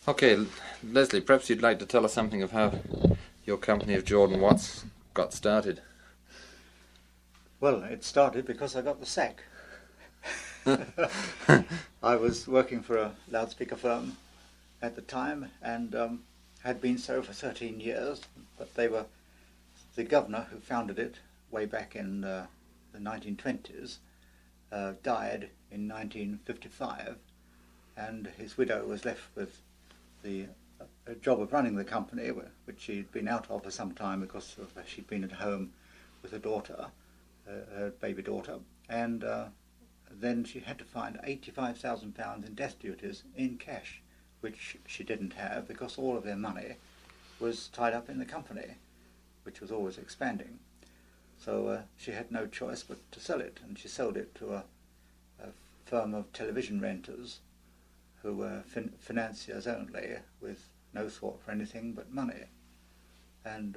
Okay, Leslie, perhaps you'd like to tell us something of how your company of Jordan Watts got started. Well, it started because I got the sack. I was working for a loudspeaker firm at the time and had been so for 13 years, but the governor who founded it way back in the 1920s died in 1955, and his widow was left with the job of running the company, which she'd been out of for some time because she'd been at home with her daughter, her baby daughter, and then she had to find £85,000 in death duties in cash, which she didn't have because all of their money was tied up in the company, which was always expanding. So she had no choice but to sell it, and she sold it to a firm of television renters who were financiers only, with no thought for anything but money. And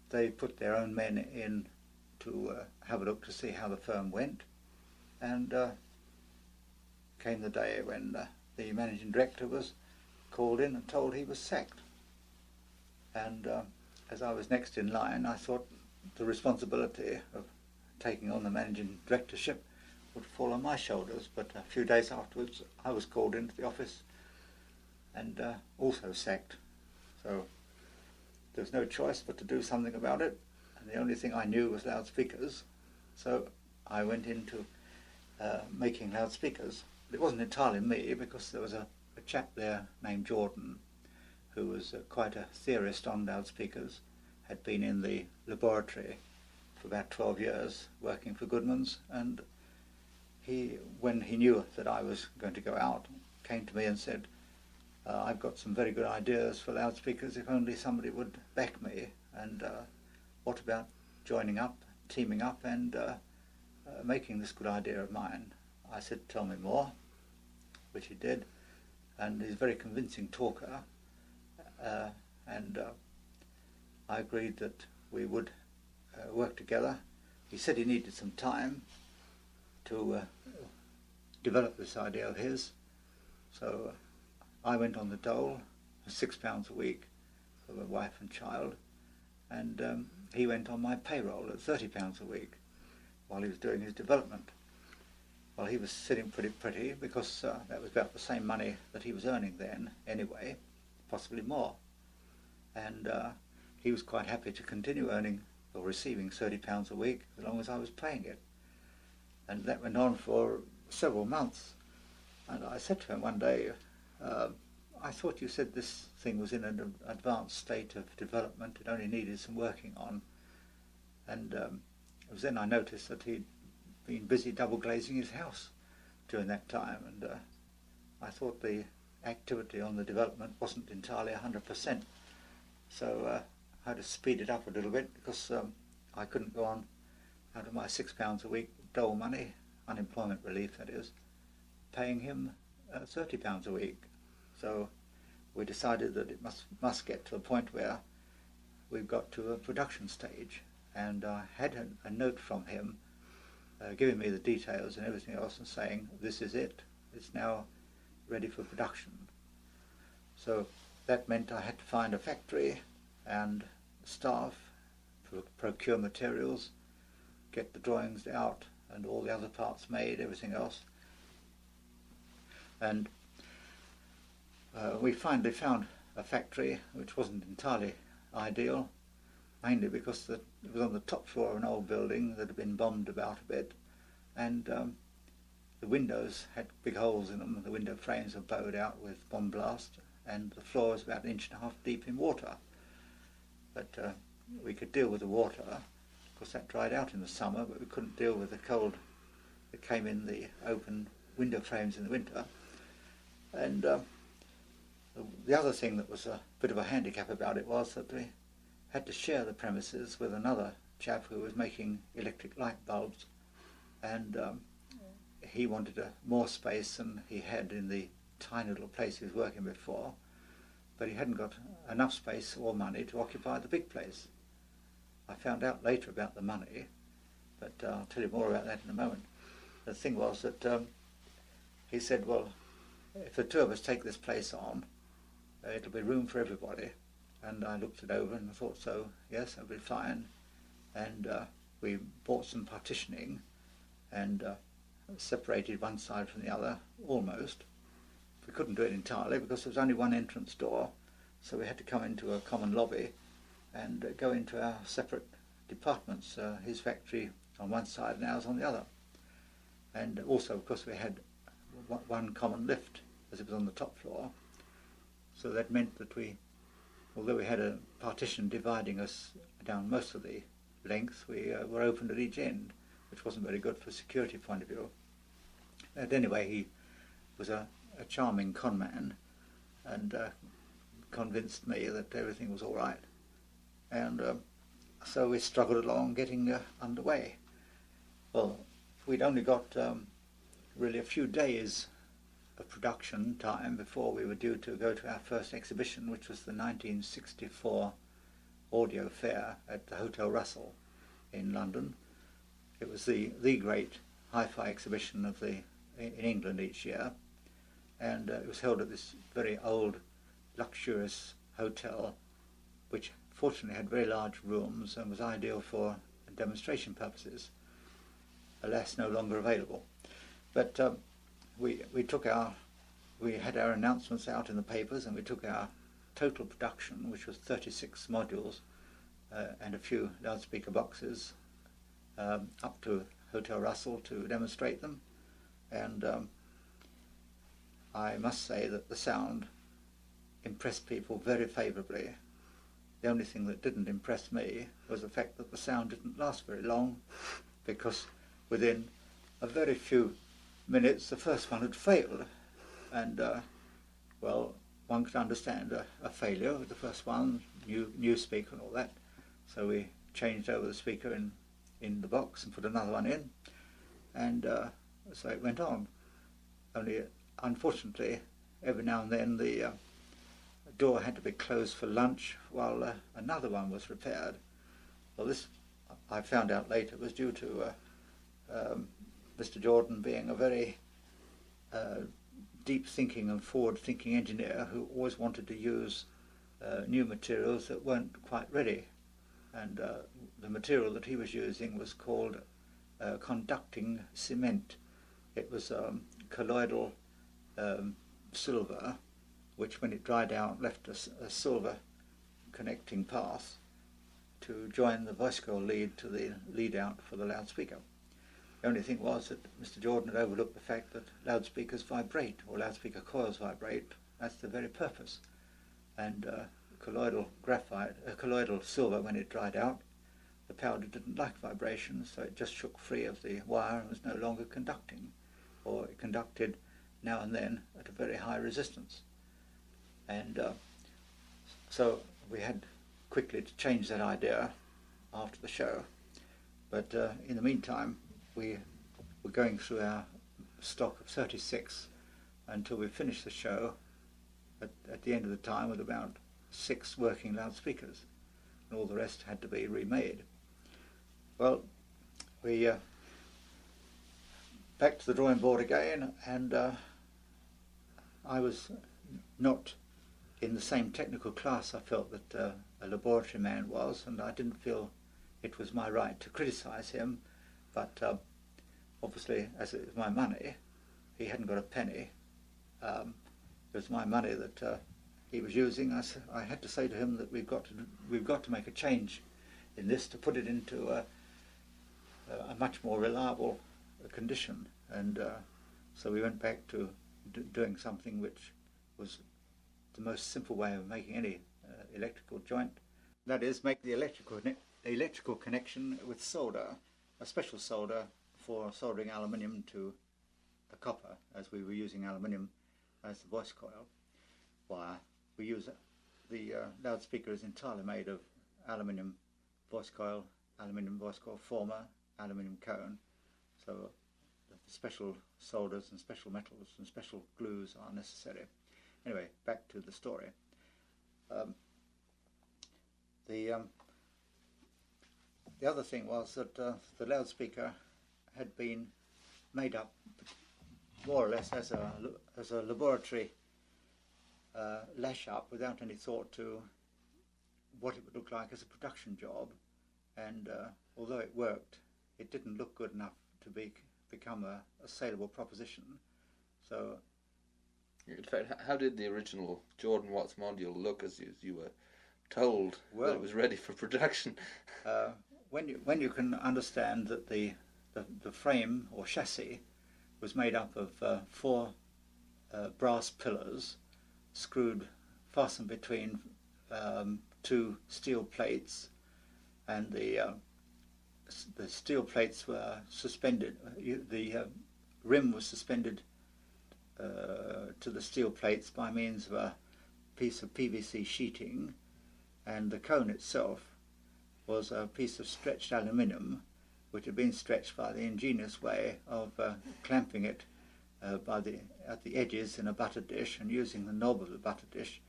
they put their own men in to have a look to see how the firm went, and came the day when the managing director was called in and told he was sacked. And as I was next in line, I thought the responsibility of taking on the managing directorship would fall on my shoulders, but a few days afterwards I was called into the office and also sacked. So there was no choice but to do something about it, and the only thing I knew was loudspeakers, so I went into making loudspeakers. But it wasn't entirely me, because there was a chap there named Jordan who was quite a theorist on loudspeakers, had been in the laboratory for about 12 years working for Goodman's, and when he knew that I was going to go out, came to me and said, I've got some very good ideas for loudspeakers if only somebody would back me, and what about joining up, teaming up, and making this good idea of mine? I said, tell me more, which he did, and he's a very convincing talker, and I agreed that we would work together. He said he needed some time to develop this idea of his, so I went on the dole for £6 a week for my wife and child, and he went on my payroll at £30 a week while he was doing his development. Well, he was sitting pretty because that was about the same money that he was earning then anyway, possibly more, and he was quite happy to continue earning or receiving £30 a week as long as I was paying it. And that went on for several months. And I said to him one day, I thought you said this thing was in an advanced state of development, it only needed some working on. And it was then I noticed that he'd been busy double glazing his house during that time, and I thought the activity on the development wasn't entirely 100%. So I had to speed it up a little bit, because I couldn't go on out of my £6 a week dole money, unemployment relief that is, paying him £30 a week. So we decided that it must get to a point where we've got to a production stage, and I had a note from him giving me the details and everything else and saying, this is it, it's now ready for production. So that meant I had to find a factory and staff, procure materials, get the drawings out and all the other parts made, everything else. And we finally found a factory which wasn't entirely ideal, mainly because it was on the top floor of an old building that had been bombed about a bit, and the windows had big holes in them, the window frames were bowed out with bomb blast, and the floor was about 1.5 inches deep in water. But we could deal with the water, of course that dried out in the summer, but we couldn't deal with the cold that came in the open window frames in the winter. And the other thing that was a bit of a handicap about it was that we had to share the premises with another chap who was making electric light bulbs, and he wanted more space than he had in the tiny little place he was working before, but he hadn't got enough space or money to occupy the big place. I found out later about the money, but I'll tell you more about that in a moment. The thing was that he said, well, if the two of us take this place on, it'll be room for everybody. And I looked it over and I thought, so yes, that'll be fine. And we bought some partitioning and separated one side from the other, almost. We couldn't do it entirely because there was only one entrance door, so we had to come into a common lobby and go into our separate departments, his factory on one side and ours on the other. And also, of course, we had one common lift, as it was on the top floor. So that meant that although we had a partition dividing us down most of the length, we were open at each end, which wasn't very good from a security point of view. And anyway, he was a charming con man and convinced me that everything was all right. And so we struggled along getting underway. Well, we'd only got really a few days of production time before we were due to go to our first exhibition, which was the 1964 Audio Fair at the Hotel Russell in London. It was the great hi-fi exhibition in England each year, and it was held at this very old, luxurious hotel, which fortunately had very large rooms and was ideal for demonstration purposes. Alas, no longer available. But we had our announcements out in the papers, and we took our total production, which was 36 modules and a few loudspeaker boxes, up to Hotel Russell to demonstrate them. And I must say that the sound impressed people very favourably. The only thing that didn't impress me was the fact that the sound didn't last very long, because within a very few minutes the first one had failed. And well, one could understand a failure with the first one, new speaker and all that. So we changed over the speaker in the box and put another one in, and so it went on. Only unfortunately, every now and then the door had to be closed for lunch while another one was repaired. Well, this I found out later was due to Mr. Jordan being a very deep-thinking and forward-thinking engineer who always wanted to use new materials that weren't quite ready. And the material that he was using was called conducting cement. It was colloidal silver, which when it dried out left a silver connecting path to join the voice coil lead to the lead out for the loudspeaker. The only thing was that Mr. Jordan had overlooked the fact that loudspeakers vibrate, or loudspeaker coils vibrate. That's the very purpose. And colloidal silver, when it dried out, the powder didn't like vibration, so it just shook free of the wire and was no longer conducting, or it conducted now and then at a very high resistance. And so we had quickly to change that idea after the show. But in the meantime, we were going through our stock of 36 until we finished the show at the end of the time with about 6 working loudspeakers, and all the rest had to be remade. Well, we back to the drawing board again, and I was not in the same technical class I felt that a laboratory man was, and I didn't feel it was my right to criticise him, but obviously, as it was my money, he hadn't got a penny. It was my money that he was using. I had to say to him that we've got to make a change in this to put it into a much more reliable condition, and so we went back to doing something which was the most simple way of making any electrical joint. That is, make the electrical connection with solder, a special solder for soldering aluminium to the copper, as we were using aluminium as the voice coil wire. We use the loudspeaker is entirely made of aluminium voice coil former, aluminium cone, so special solders and special metals and special glues are necessary. Anyway, back to the story. The other thing was that the loudspeaker had been made up more or less as a laboratory lash up without any thought to what it would look like as a production job. And although it worked, it didn't look good enough to become a saleable proposition. So, in fact, how did the original Jordan Watts module look as you were told that it was ready for production? When you can understand that the frame or chassis was made up of 4 brass pillars fastened between 2 steel plates, and the steel plates were suspended. The rim was suspended to the steel plates by means of a piece of PVC sheeting, and the cone itself was a piece of stretched aluminium which had been stretched by the ingenious way of clamping it at the edges in a butter dish and using the knob of the butter dish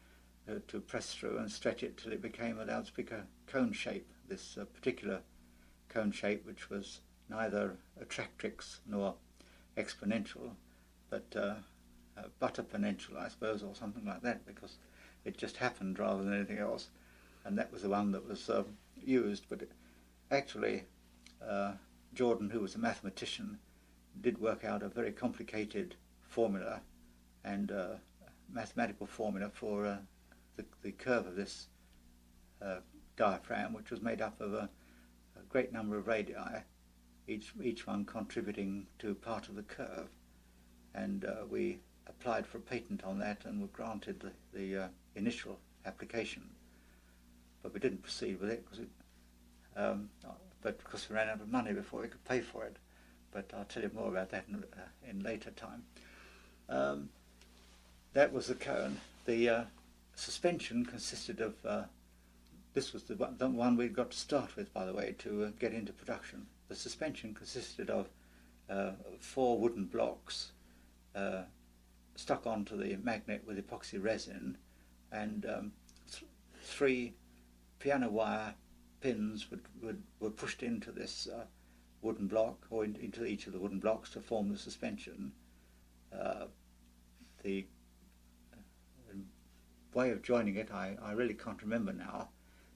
to press through and stretch it till it became a loudspeaker cone shape, this particular cone shape, which was neither attractrix nor exponential, but butterponential, I suppose, or something like that, because it just happened rather than anything else. And that was the one that was used. But actually, Jordan, who was a mathematician, did work out a very complicated formula and mathematical formula for the curve of this diaphragm, which was made up of a great number of radii, each one contributing to part of the curve. And we applied for a patent on that and were granted the initial application. But we didn't proceed with it because we ran out of money before we could pay for it. But I'll tell you more about that in later time. That was the cone. The suspension consisted of, this was the one we got to start with, by the way, to get into production. The suspension consisted of 4 wooden blocks stuck onto the magnet with epoxy resin, and 3 piano wire pins were pushed into this wooden block, or into each of the wooden blocks, to form the suspension. The way of joining it I really can't remember now,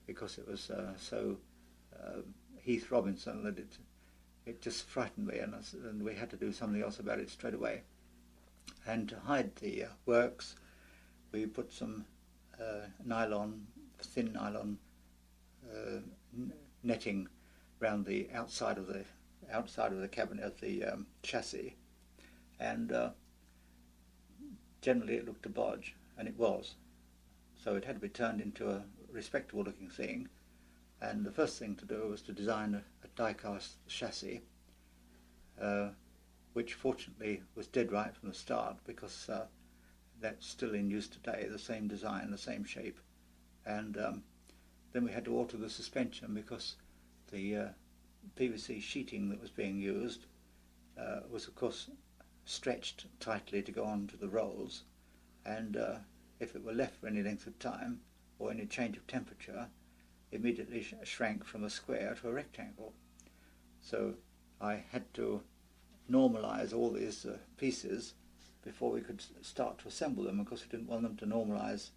because it was so Heath Robinson that it just frightened me, and we had to do something else about it straight away. And to hide the works, we put some thin nylon netting round the outside of the cabinet of the chassis, and generally it looked a bodge, and it was. So it had to be turned into a respectable looking thing, and the first thing to do was to design a die-cast chassis, which fortunately was dead right from the start, because that's still in use today, the same design, the same shape. And then we had to alter the suspension, because the PVC sheeting that was being used was of course stretched tightly to go on to the rolls, and if it were left for any length of time or any change of temperature, immediately shrank from a square to a rectangle. So I had to normalize all these pieces before we could start to assemble them, because we didn't want them to normalize,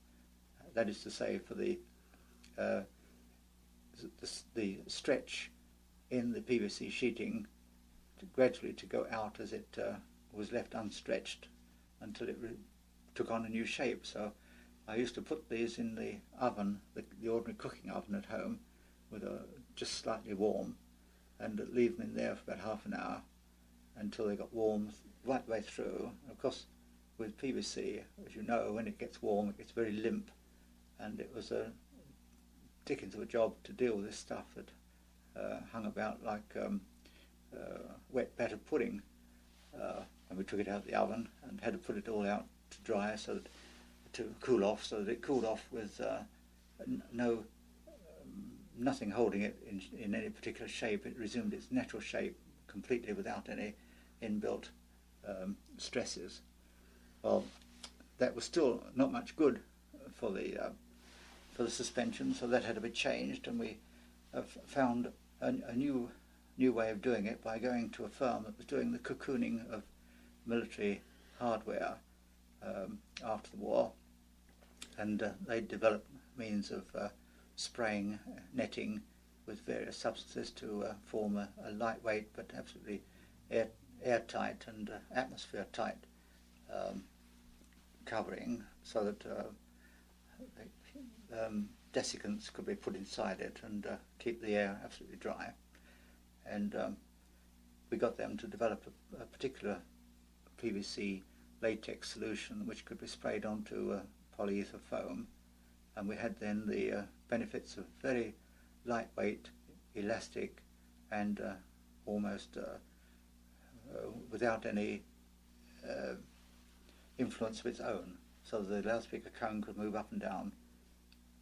that is to say, for the stretch in the PVC sheeting gradually to go out as it was left unstretched until it took on a new shape. So I used to put these in the oven, the ordinary cooking oven at home, with just slightly warm, and leave them in there for about half an hour until they got warm right the way through. And of course, with PVC, as you know, when it gets warm, it gets very limp, and it was a dickens of a job to deal with this stuff that hung about like wet batter pudding. And we took it out of the oven and had to put it all out to dry, to cool off, so that it cooled off with nothing holding it in any particular shape. It resumed its natural shape completely without any inbuilt stresses. Well, that was still not much good for the suspension, so that had to be changed, and we found a new way of doing it by going to a firm that was doing the cocooning of military hardware after the war, and they developed means of spraying netting with various substances to form a lightweight but absolutely airtight and atmosphere tight covering, so that desiccants could be put inside it and keep the air absolutely dry. And we got them to develop a particular PVC latex solution which could be sprayed onto polyether foam, and we had then the benefits of very lightweight, elastic, and almost without any influence of its own, so that the loudspeaker cone could move up and down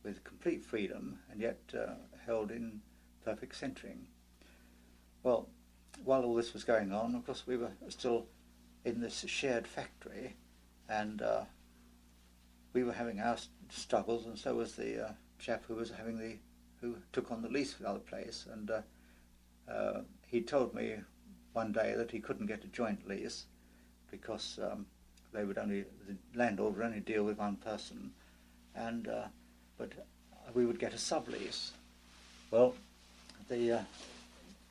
with complete freedom and yet held in perfect centering. Well, while all this was going on, of course, we were still in this shared factory, and we were having our struggles, and so was the chap who took on the lease for the other place. And he told me one day that he couldn't get a joint lease because the landlord would only deal with one person, and but we would get a sublease. Well, the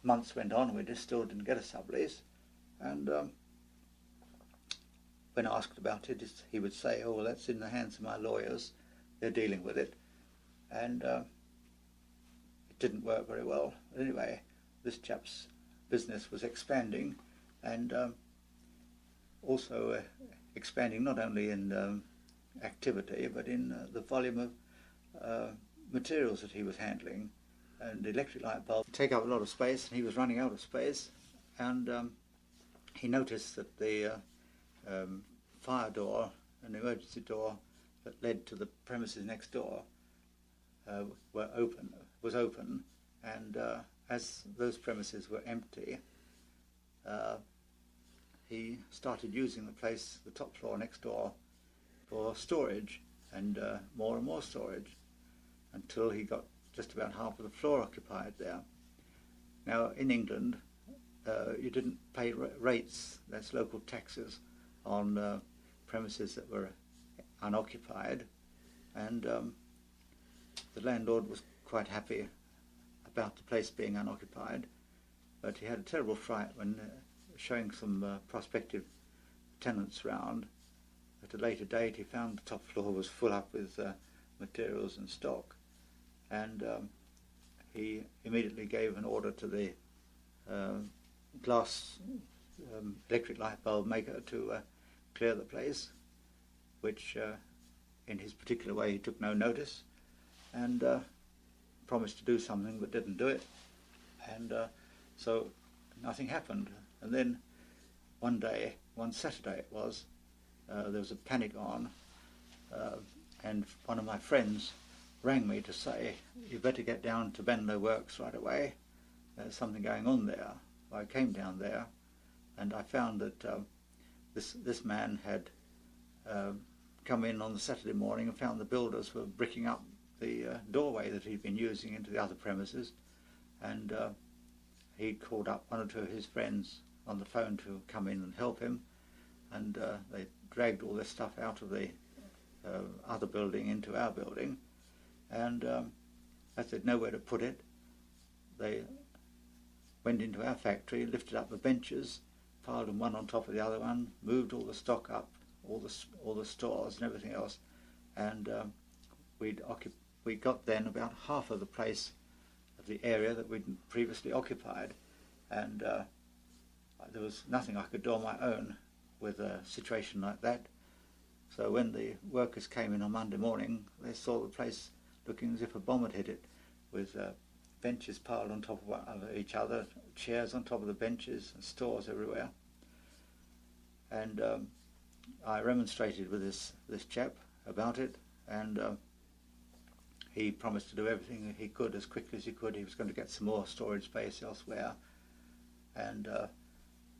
months went on, we still didn't get a sublease, and when asked about it, he would say, "Oh, well, that's in the hands of my lawyers, they're dealing with it," and it didn't work very well. But anyway, this chap's business was expanding, and also expanding not only in activity but in the volume of materials that he was handling. And the electric light bulb take up a lot of space, and he was running out of space, and he noticed that the fire door and the emergency door that led to the premises next door was open, and as those premises were empty, he started using the top floor next door, for storage, and more storage, until he got just about half of the floor occupied there. Now, in England, you didn't pay rates, that's local taxes, on premises that were unoccupied, and the landlord was quite happy about the place being unoccupied, but he had a terrible fright when showing some prospective tenants round. At a later date, he found the top floor was full up with materials and stock, and he immediately gave an order to the glass electric light bulb maker to clear the place, which in his particular way he took no notice, and promised to do something but didn't do it, and so nothing happened. And then one Saturday it was, there was a panic on, and one of my friends rang me to say, "You better get down to Benlow Works right away, there's something going on there." I came down there, and I found that this man had come in on the Saturday morning and found the builders were bricking up the doorway that he'd been using into the other premises, and he'd called up one or two of his friends on the phone to come in and help him, and they dragged all this stuff out of the other building into our building, and as they'd nowhere to put it, they went into our factory, lifted up the benches, piled them one on top of the other one, moved all the stock up, all the stores and everything else, and we got then about half of the place of the area that we'd previously occupied, and there was nothing I could do on my own with a situation like that. So when the workers came in on Monday morning, they saw the place looking as if a bomb had hit it, with benches piled on top of each other, chairs on top of the benches, and stores everywhere. And I remonstrated with this chap about it, and he promised to do everything he could as quickly as he could. He was going to get some more storage space elsewhere, and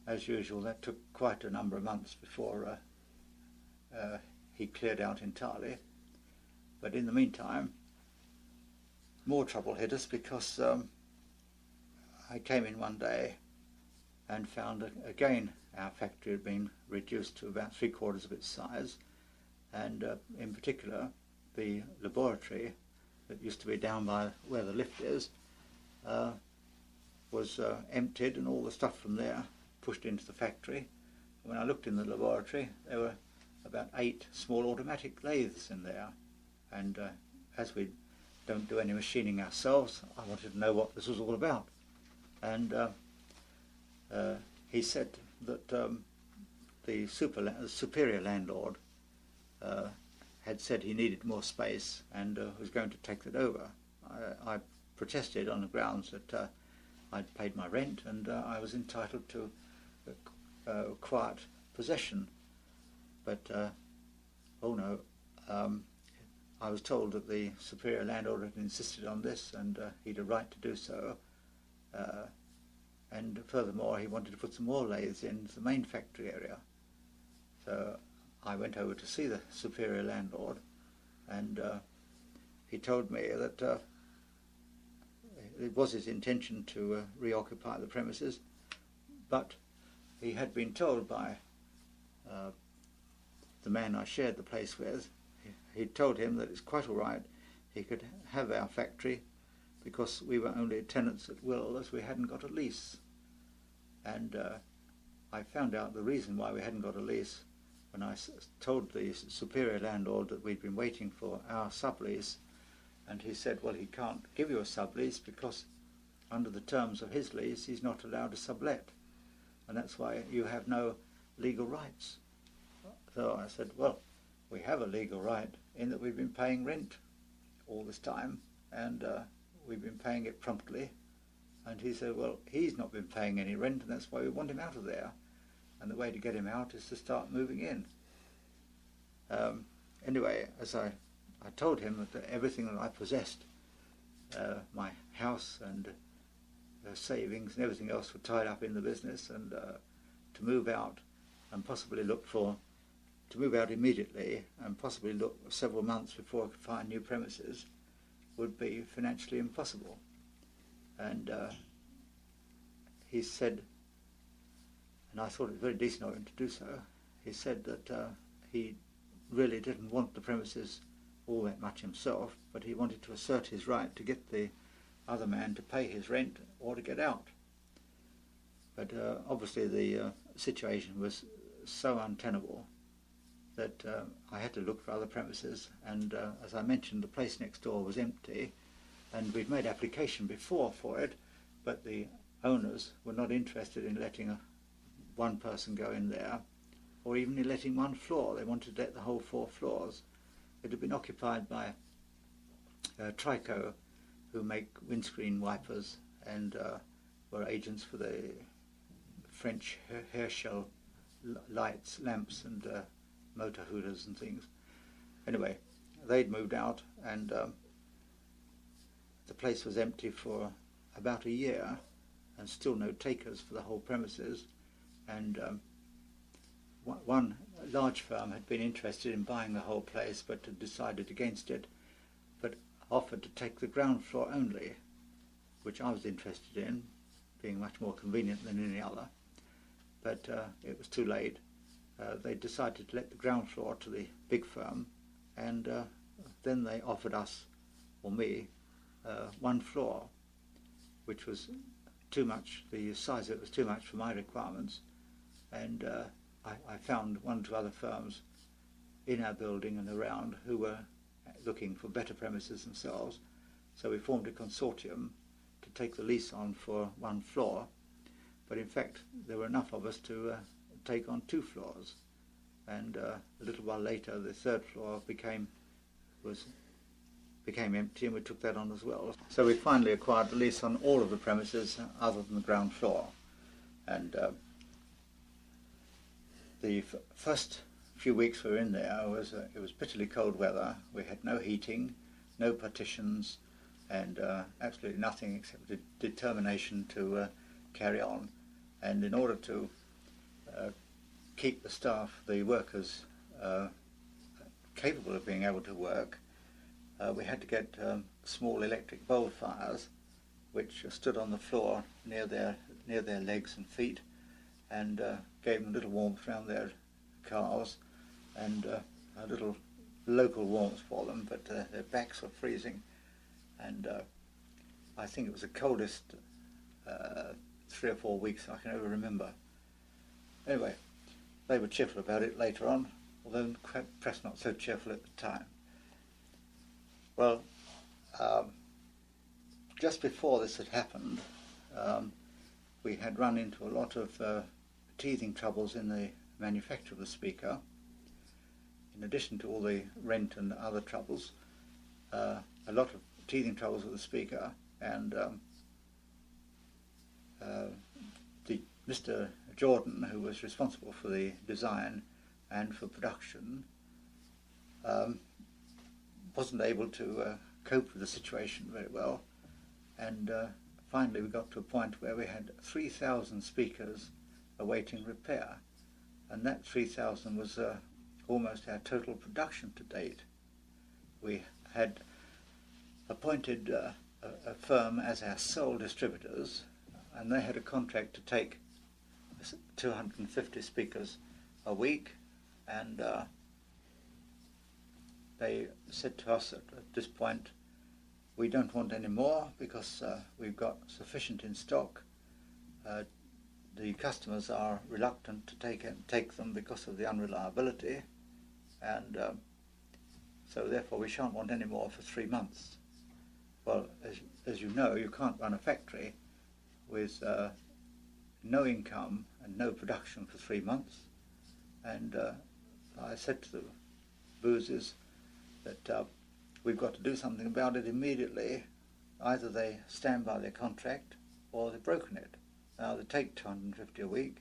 as usual, that took quite a number of months before he cleared out entirely. But in the meantime, more trouble hit us, because I came in one day and found again our factory had been reduced to about 3/4 of its size, and in particular the laboratory that used to be down by where the lift is was emptied, and all the stuff from there pushed into the factory. When I looked in the laboratory, there were about 8 small automatic lathes in there, and as we don't do any machining ourselves, I wanted to know what this was all about. And he said that the superior landlord had said he needed more space and was going to take that over. I protested on the grounds that I'd paid my rent and I was entitled to quiet possession. But, oh no, I was told that the superior landlord had insisted on this and he'd a right to do so. And furthermore, he wanted to put some more lathes in the main factory area. So I went over to see the superior landlord, and he told me that it was his intention to reoccupy the premises, but he had been told by the man I shared the place with, he'd told him that it's quite all right, he could have our factory because we were only tenants at will, as we hadn't got a lease. And I found out the reason why we hadn't got a lease when I told the superior landlord that we'd been waiting for our sublease, and he said, well, he can't give you a sublease because under the terms of his lease he's not allowed to sublet, and that's why you have no legal rights. So I said, well, we have a legal right in that we've been paying rent all this time, and we've been paying it promptly. And he said, well, he's not been paying any rent, and that's why we want him out of there. And the way to get him out is to start moving in. Anyway, as I told him that everything that I possessed, my house and savings and everything else were tied up in the business, and to move out and possibly to move out immediately and possibly look several months before I could find new premises would be financially impossible. And he said, and I thought it very decent of him to do so, he said that he really didn't want the premises all that much himself, but he wanted to assert his right to get the other man to pay his rent or to get out. But obviously the situation was so untenable that I had to look for other premises, and as I mentioned, the place next door was empty, and we'd made application before for it, but the owners were not interested in letting one person go in there, or even in letting one floor. They wanted to let the whole 4 floors. It had been occupied by Trico, who make windscreen wipers and were agents for the French Herschel lights, lamps and motor hooders and things. Anyway, they'd moved out, and the place was empty for about a year and still no takers for the whole premises. And one large firm had been interested in buying the whole place but had decided against it, but offered to take the ground floor only, which I was interested in, being much more convenient than any other. But it was too late. They decided to let the ground floor to the big firm, and then they offered us, or me, 1 floor, which was too much. The size of it was too much for my requirements, and I found 1 or 2 other firms in our building and around who were looking for better premises themselves, so we formed a consortium to take the lease on for 1 floor, but in fact there were enough of us to take on 2 floors, and a little while later the 3rd floor became empty, and we took that on as well. So we finally acquired the lease on all of the premises other than the ground floor. And the first few weeks we were in there, it was bitterly cold weather. We had no heating, no partitions, and absolutely nothing except determination to carry on. And in order to keep the staff, the workers, capable of being able to work, we had to get small electric bowl fires, which stood on the floor near their legs and feet, and gave them a little warmth around their calves, and a little local warmth for them, but their backs were freezing, and I think it was the coldest 3 or 4 weeks I can ever remember. Anyway, they were cheerful about it later on, although perhaps not so cheerful at the time. Well, just before this had happened, we had run into a lot of teething troubles in the manufacture of the speaker. In addition to all the rent and other troubles, a lot of teething troubles with the speaker, and Mr. Jordan, who was responsible for the design and for production, wasn't able to cope with the situation very well, and finally we got to a point where we had 3,000 speakers awaiting repair, and that 3,000 was almost our total production to date. We had appointed a firm as our sole distributors, and they had a contract to take 250 speakers a week, and they said to us at this point, we don't want any more because we've got sufficient in stock. The customers are reluctant to take them because of the unreliability, and so therefore we shan't want any more for 3 months. Well, as you know, you can't run a factory with no income and no production for 3 months, and I said to the Booses that we've got to do something about it immediately. Either they stand by their contract or they've broken it. Now they take 250 a week,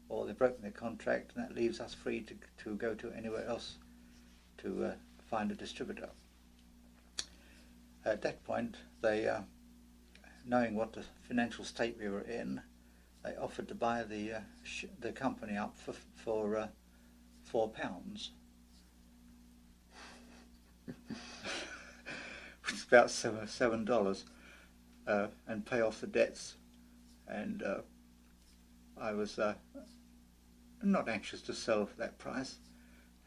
or they've broken their contract, and that leaves us free to go to anywhere else to find a distributor. At that point, they, knowing what the financial state we were in, they offered to buy the company up for £4, which is about $7, and pay off the debts. And I was not anxious to sell for that price,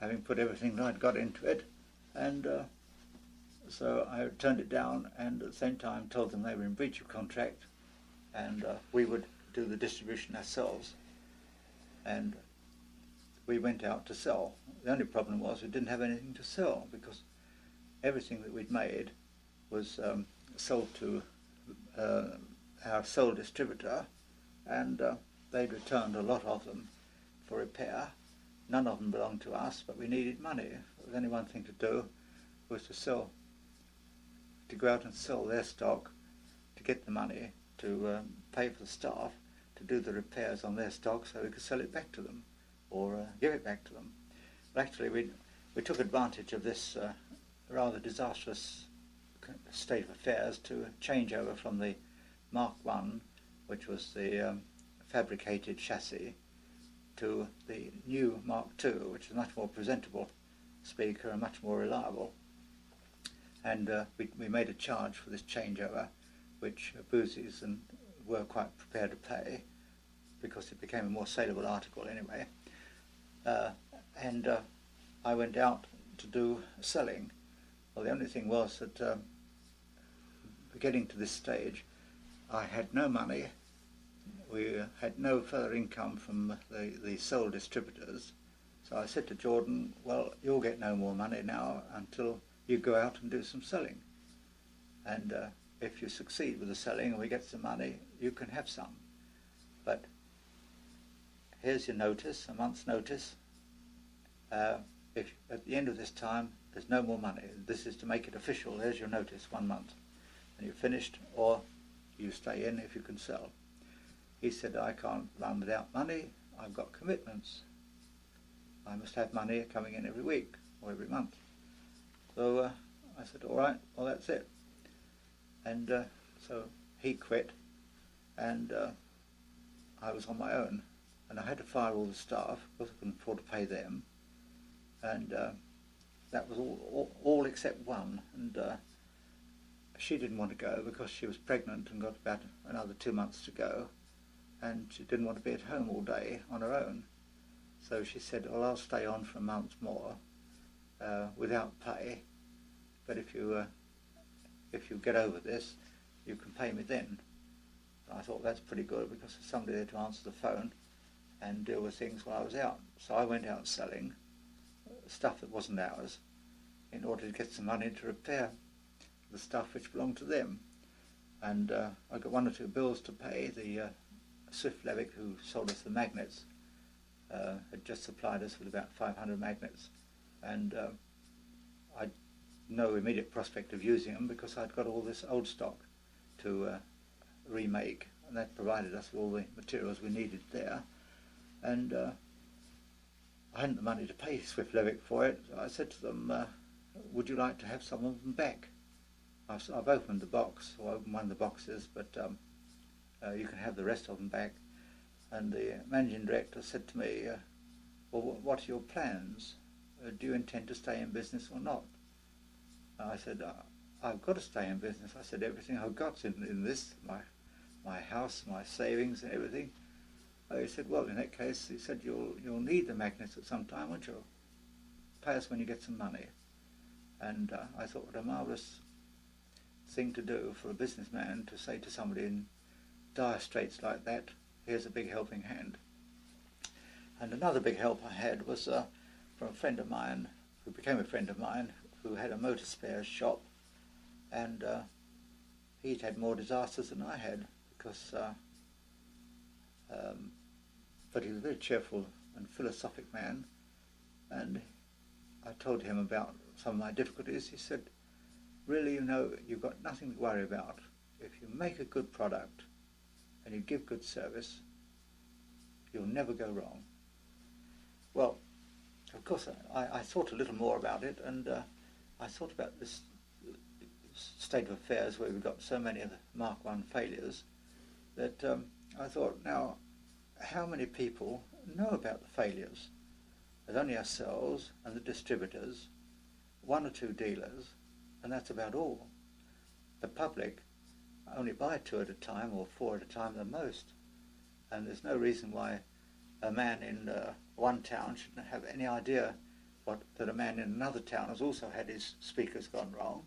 having put everything that I'd got into it, and so I turned it down, and at the same time told them they were in breach of contract, and we would do the distribution ourselves, and we went out to sell. The only problem was we didn't have anything to sell, because everything that we'd made was sold to our sole distributor, and they'd returned a lot of them for repair. None of them belonged to us, but we needed money. There was only one thing to do, was to go out and sell their stock, to get the money, to pay for the staff, to do the repairs on their stock so we could sell it back to them, or give it back to them. But actually we took advantage of this rather disastrous state of affairs to change over from the Mark I, which was the fabricated chassis, to the new Mark II, which is a much more presentable speaker and much more reliable. And we made a charge for this changeover, which Boosies were quite prepared to pay, because it became a more saleable article anyway. And I went out to do selling. Well, the only thing was that getting to this stage, I had no money. We had no further income from the sole distributors. So I said to Jordan, well, you'll get no more money now until you go out and do some selling. And if you succeed with the selling and we get some money, you can have some. But here's your notice, a month's notice. If at the end of this time there's no more money, this is to make it official, there's your notice, 1 month. And you're finished, or you stay in if you can sell. He said, I can't run without money, I've got commitments. I must have money coming in every week or every month. So I said, all right, well that's it. And so he quit, and I was on my own, and I had to fire all the staff because I couldn't afford to pay them, and that was all except one, and she didn't want to go because she was pregnant and got about another 2 months to go, and she didn't want to be at home all day on her own. So she said, well, I'll stay on for a month more, without pay, but if you get over this, you can pay me then. And I thought that's pretty good because there's somebody there to answer the phone and deal with things while I was out. So I went out selling stuff that wasn't ours in order to get some money to repair the stuff which belonged to them. And I got one or two bills to pay. The Swift Levick, who sold us the magnets, had just supplied us with about 500 magnets, and I had no immediate prospect of using them because I'd got all this old stock to remake, and that provided us with all the materials we needed there. And I hadn't the money to pay Swift Levick for it. So I said to them, would you like to have some of them back? I've opened the box, or opened one of the boxes, but you can have the rest of them back. And the managing director said to me, well, what are your plans? Do you intend to stay in business or not? I said, I've got to stay in business. I said, everything I've got's in this, my house, my savings and everything. He said, well, in that case, he said, you'll need the magnets at some time, won't you? Pay us when you get some money. And I thought, what a marvellous thing to do for a businessman to say to somebody in dire straits like that, here's a big helping hand. And another big help I had was from a friend of mine, who became a friend of mine, who had a motor spares shop, and he'd had more disasters than I had, because but he was a very cheerful and philosophic man, and I told him about some of my difficulties. He said, really, you know, you've got nothing to worry about. If you make a good product and you give good service, you'll never go wrong. Well, of course, I thought a little more about it, and I thought about this state of affairs where we've got so many of the Mark I failures that I thought, now, how many people know about the failures? There's only ourselves and the distributors, one or two dealers, and that's about all. The public only buy 2 at a time or 4 at a time the most, and there's no reason why a man in one town shouldn't have any idea that a man in another town has also had his speakers gone wrong.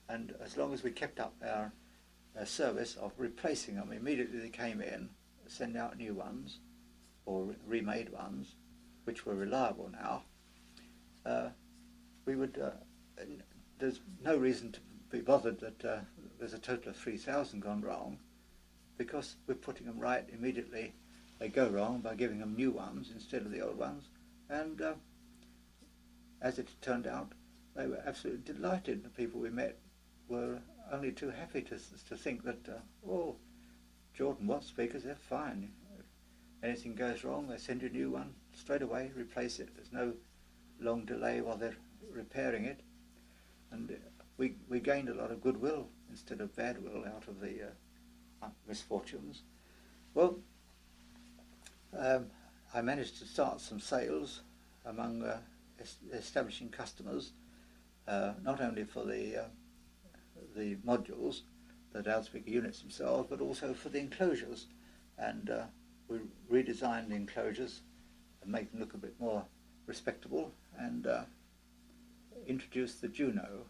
And as long as we kept up our service of replacing them immediately they came in, send out new ones or remade ones, which were reliable now, we would. There's no reason to be bothered that there's a total of 3,000 gone wrong, because we're putting them right immediately. They go wrong by giving them new ones instead of the old ones, and as it turned out, they were absolutely delighted. The people we met were only too happy to think that, oh, Jordan Watts speakers, they're fine. If anything goes wrong, they send you a new one straight away, replace it. There's no long delay while they're repairing it. And we gained a lot of goodwill instead of bad will out of the misfortunes. Well, I managed to start some sales among establishing customers, not only for the modules, the loudspeaker units themselves, but also for the enclosures. And we redesigned the enclosures and make them look a bit more respectable, and introduced the Juno,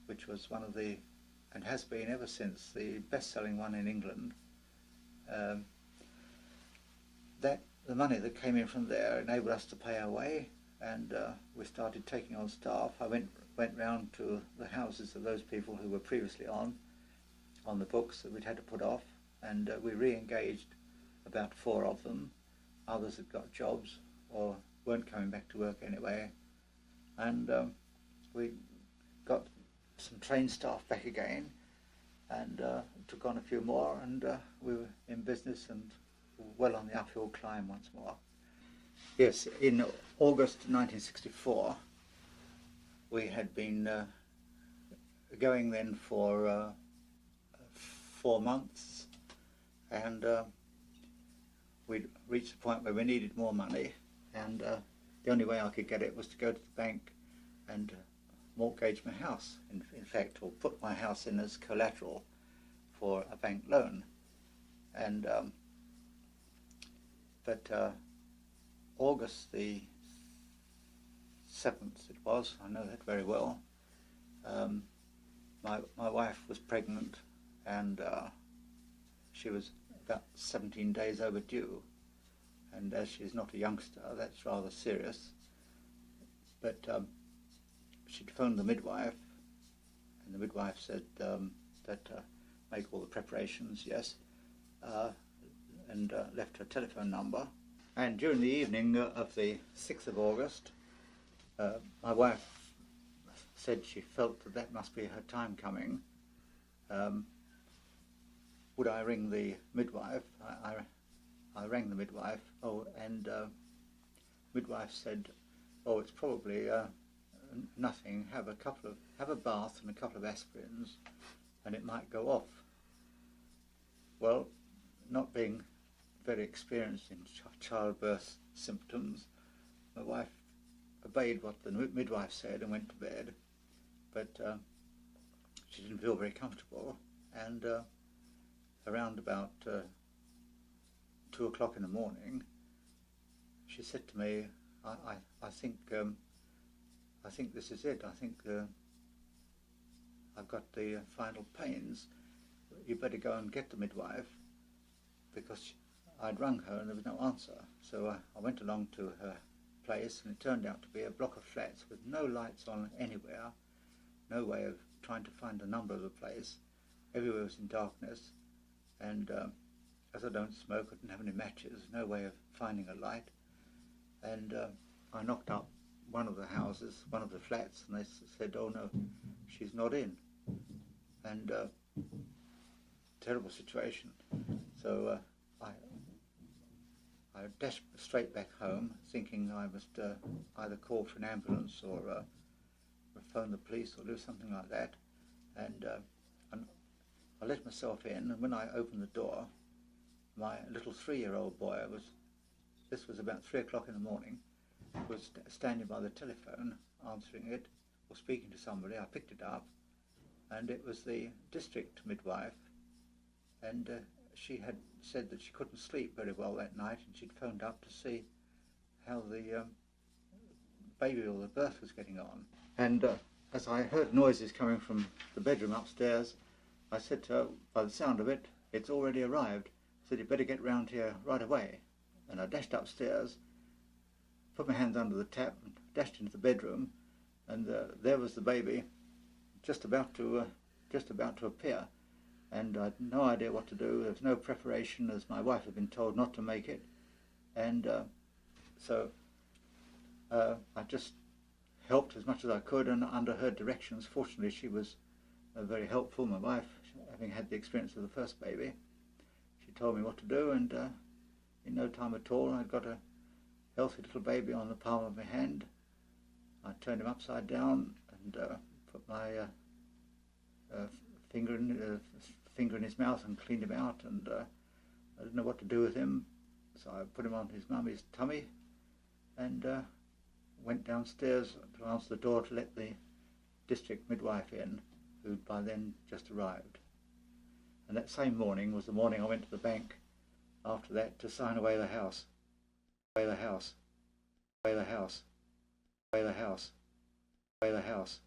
which was one of the, and has been ever since, the best-selling one in England. The money that came in from there enabled us to pay our way, and we started taking on staff. I went round to the houses of those people who were previously on the books that we'd had to put off, and we re-engaged about 4 of them. Others had got jobs or weren't coming back to work anyway, and we got some trained staff back again, and took on a few more, and we were in business and well on the uphill climb once more. Yes, in August 1964, we had been going then for 4 months, and we'd reached the point where we needed more money, and the only way I could get it was to go to the bank and mortgage my house, in fact, or put my house in as collateral for a bank loan. And but August the 7th it was, I know that very well. My wife was pregnant, and she was about 17 days overdue, and as she's not a youngster, that's rather serious. But she'd phoned the midwife, and the midwife said that make all the preparations, yes, and left her telephone number. And during the evening of the 6th of August, my wife said she felt that that must be her time coming. Would I ring the midwife? I rang the midwife, and midwife said, "Oh, it's probably nothing. Have a bath and a couple of aspirins, and it might go off." Well, not being very experienced in childbirth symptoms, my wife obeyed what the midwife said and went to bed, but she didn't feel very comfortable, and around about 2 o'clock in the morning, she said to me, I think this is it. I think I've got the final pains. You better go and get the midwife," because I'd rung her and there was no answer. So I went along to her place, and it turned out to be a block of flats with no lights on anywhere, no way of trying to find the number of the place. Everywhere was in darkness, and as I don't smoke, I didn't have any matches, no way of finding a light. And I knocked up one of the houses, one of the flats, and they said, "Oh no, she's not in." And terrible situation. So I dashed straight back home, thinking I must either call for an ambulance or phone the police or do something like that. And I let myself in, and when I opened the door, my little 3-year-old boy this was about 3 o'clock in the morning, was standing by the telephone, answering it, or speaking to somebody. I picked it up, and it was the district midwife, and she had said that she couldn't sleep very well that night, and she'd phoned up to see how the baby or the birth was getting on. And as I heard noises coming from the bedroom upstairs, I said to her, by the sound of it, "It's already arrived." I said, "You better get round here right away." And I dashed upstairs, put my hands under the tap, and dashed into the bedroom, and there was the baby, just about to appear. And I had no idea what to do. There was no preparation, as my wife had been told not to make it. And so I just helped as much as I could, and under her directions. Fortunately, she was very helpful, my wife, having had the experience of the first baby. She told me what to do, and in no time at all, I'd got a healthy little baby on the palm of my hand. I turned him upside down and put my finger in his mouth and cleaned him out, and I didn't know what to do with him, so I put him on his mummy's tummy and went downstairs to answer the door to let the district midwife in, who'd by then just arrived. And that same morning was the morning I went to the bank after that to sign away the house. Away the house. Away the house. Away the house. Away the house.